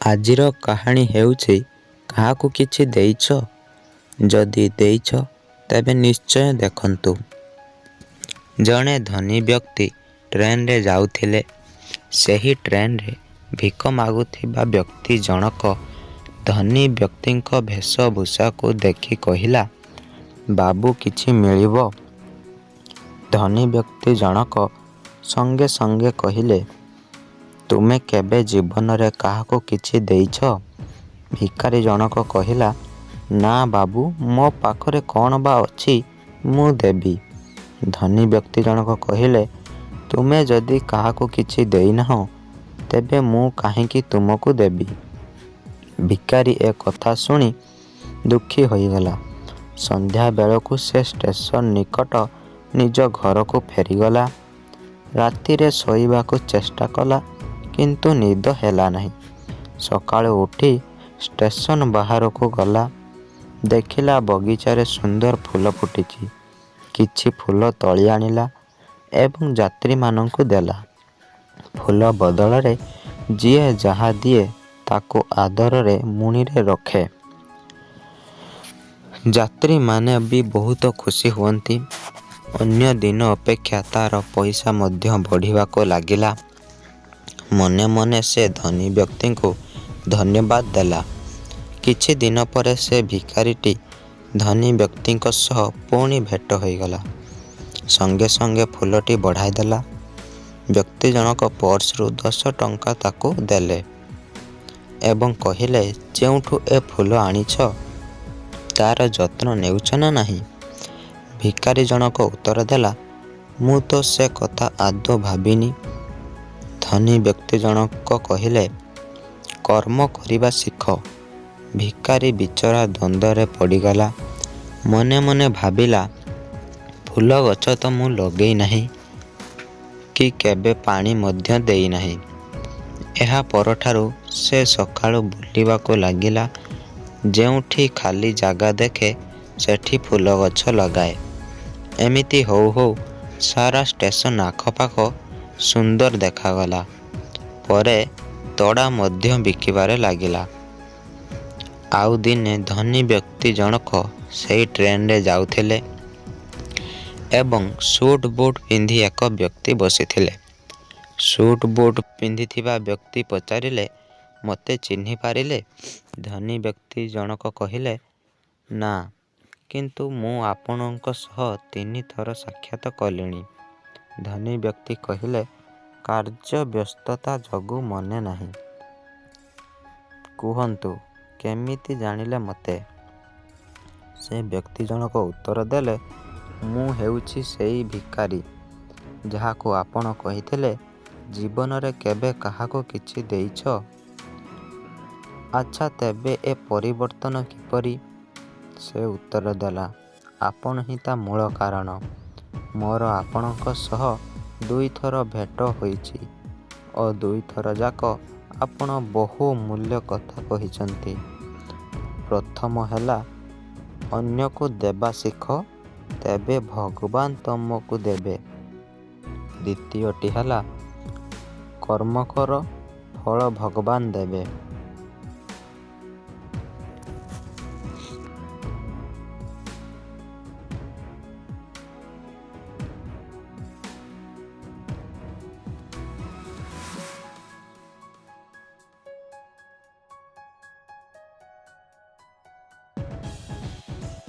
ଆଜିର କାହାଣୀ ହେଉଛି କାହାକୁ କିଛି ଦେଇଛ? ଯଦି ଦେଇଛ ତେବେ ନିଶ୍ଚୟ ଦେଖନ୍ତୁ। ଜଣେ ଧନୀ ବ୍ୟକ୍ତି ଟ୍ରେନରେ ଯାଉଥିଲେ। ସେହି ଟ୍ରେନରେ ଭିକ ମାଗୁଥିବା ବ୍ୟକ୍ତି ଜଣକ ଧନୀ ବ୍ୟକ୍ତିଙ୍କ ବେଶଭୂଷାକୁ ଦେଖି କହିଲା, ବାବୁ କିଛି ମିଳିବ? ଧନୀ ବ୍ୟକ୍ତି ଜଣକ ସଙ୍ଗେ ସଙ୍ଗେ କହିଲେ, ତୁମେ କେବେ ଜୀବନରେ କାହାକୁ କିଛି ଦେଇଛ? ଭିକାରୀ ଜଣକ କହିଲା, ନା ବାବୁ, ମୋ ପାଖରେ କ'ଣ ବା ଅଛି ମୁଁ ଦେବି। ଧନୀ ବ୍ୟକ୍ତି ଜଣକ କହିଲେ, ତୁମେ ଯଦି କାହାକୁ କିଛି ଦେଇନାହଁ ତେବେ ମୁଁ କାହିଁକି ତୁମକୁ ଦେବି? ଭିକାରୀ ଏ କଥା ଶୁଣି ଦୁଃଖୀ ହୋଇଗଲା। ସନ୍ଧ୍ୟା ବେଳକୁ ସେ ଷ୍ଟେସନ ନିକଟ ନିଜ ଘରକୁ ଫେରିଗଲା। ରାତିରେ ଶୋଇବାକୁ ଚେଷ୍ଟା କଲା, କିନ୍ତୁ ନିଦ ହେଲା ନାହିଁ। ସକାଳୁ ଉଠି ଷ୍ଟେସନ ବାହାରକୁ ଗଲା। ଦେଖିଲା ବଗିଚାରେ ସୁନ୍ଦର ଫୁଲ ଫୁଟିଛି। କିଛି ଫୁଲ ତୋଳି ଆଣିଲା ଏବଂ ଯାତ୍ରୀମାନଙ୍କୁ ଦେଲା। ଫୁଲ ବଦଳରେ ଯିଏ ଯାହା ଦିଏ ତାକୁ ଆଦରରେ ମୁଣିରେ ରଖେ। ଯାତ୍ରୀମାନେ ବି ବହୁତ ଖୁସି ହୁଅନ୍ତି। ଅନ୍ୟ ଦିନ ଅପେକ୍ଷା ତାର ପଇସା ମଧ୍ୟ ବଢ଼ିବାକୁ ଲାଗିଲା। ମନେ ମନେ ସେ ଧନୀ ବ୍ୟକ୍ତିଙ୍କୁ ଧନ୍ୟବାଦ ଦେଲା। କିଛି ଦିନ ପରେ ସେ ଭିକାରୀଟି ଧନୀ ବ୍ୟକ୍ତିଙ୍କ ସହ ପୁଣି ଭେଟ ହୋଇଗଲା। ସଙ୍ଗେ ସଙ୍ଗେ ଫୁଲଟି ବଢ଼ାଇ ଦେଲା। ବ୍ୟକ୍ତି ଜଣକ ପର୍ସରୁ 10 ଟଙ୍କା ତାକୁ ଦେଲେ ଏବଂ କହିଲେ, ଯେଉଁଠୁ ଏ ଫୁଲ ଆଣିଛ ତାର ଯତ୍ନ ନେଉଛ ନା ନାହିଁ? ଭିକାରୀ ଜଣକ ଉତ୍ତର ଦେଲା, ମୁଁ ତ ସେ କଥା ଆଦୌ ଭାବିନି। ଧନୀ ବ୍ୟକ୍ତି ଜଣକ କହିଲେ, କର୍ମ କରିବା ଶିଖ। ଭିକାରୀ ବିଚରା ଦ୍ୱନ୍ଦ୍ୱରେ ପଡ଼ିଗଲା। ମନେ ମନେ ଭାବିଲା, ଫୁଲ ଗଛ ତ ମୁଁ ଲଗେଇ ନାହିଁ କି କେବେ ପାଣି ମଧ୍ୟ ଦେଇନାହିଁ। ଏହା ପରଠାରୁ ସେ ସକାଳୁ ବୁଲିବାକୁ ଲାଗିଲା। ଯେଉଁଠି ଖାଲି ଜାଗା ଦେଖେ ସେଠି ଫୁଲ ଗଛ ଲଗାଏ। ଏମିତି ହଉ ହଉ ସାରା ଷ୍ଟେସନ ଆଖପାଖ ସୁନ୍ଦର ଦେଖାଗଲା। ପରେ ତୋଡ଼ା ମଧ୍ୟ ବିକିବାରେ ଲାଗିଲା। ଆଉ ଦିନେ ଧନୀ ବ୍ୟକ୍ତି ଜଣକ ସେହି ଟ୍ରେନରେ ଯାଉଥିଲେ ଏବଂ ସୁଟ୍ ବୁଟ୍ ପିନ୍ଧି ଏକ ବ୍ୟକ୍ତି ବସିଥିଲେ। ସୁଟ୍ ବୁଟ୍ ପିନ୍ଧିଥିବା ବ୍ୟକ୍ତି ପଚାରିଲେ, ମୋତେ ଚିହ୍ନି ପାରିଲେ? ଧନୀ ବ୍ୟକ୍ତି ଜଣକ କହିଲେ, ନା, କିନ୍ତୁ ମୁଁ ଆପଣଙ୍କ ସହ 3 ଥର ସାକ୍ଷାତ କଲିଣି। ଧନୀ ବ୍ୟକ୍ତି କହିଲେ, କାର୍ଯ୍ୟ ବ୍ୟସ୍ତତା ଯୋଗୁଁ ମନେ ନାହିଁ। କୁହନ୍ତୁ, କେମିତି ଜାଣିଲେ ମୋତେ? ସେ ବ୍ୟକ୍ତି ଜଣକ ଉତ୍ତର ଦେଲେ, ମୁଁ ହେଉଛି ସେଇ ଭିକାରୀ ଯାହାକୁ ଆପଣ କହିଥିଲେ ଜୀବନରେ କେବେ କାହାକୁ କିଛି ଦେଇଛ? ଆଚ୍ଛା, ତେବେ ଏ ପରିବର୍ତ୍ତନ କିପରି? ସେ ଉତ୍ତର ଦେଲା, ଆପଣ ହିଁ ତା ମୂଳ କାରଣ। ମୋର ଆପଣଙ୍କ ସହ 2 ଥର ଭେଟ ହୋଇଛି ଓ 2 ଥର ଯାକ ଆପଣ ବହୁ ମୂଲ୍ୟ କଥା କହିଛନ୍ତି। ପ୍ରଥମ ହେଲା, ଅନ୍ୟକୁ ଦେବା ଶିଖ, ତେବେ ଭଗବାନ ତମକୁ ଦେବେ। ଦ୍ୱିତୀୟଟି ହେଲା, କର୍ମ କର, ଫଳ ଭଗବାନ ଦେବେ।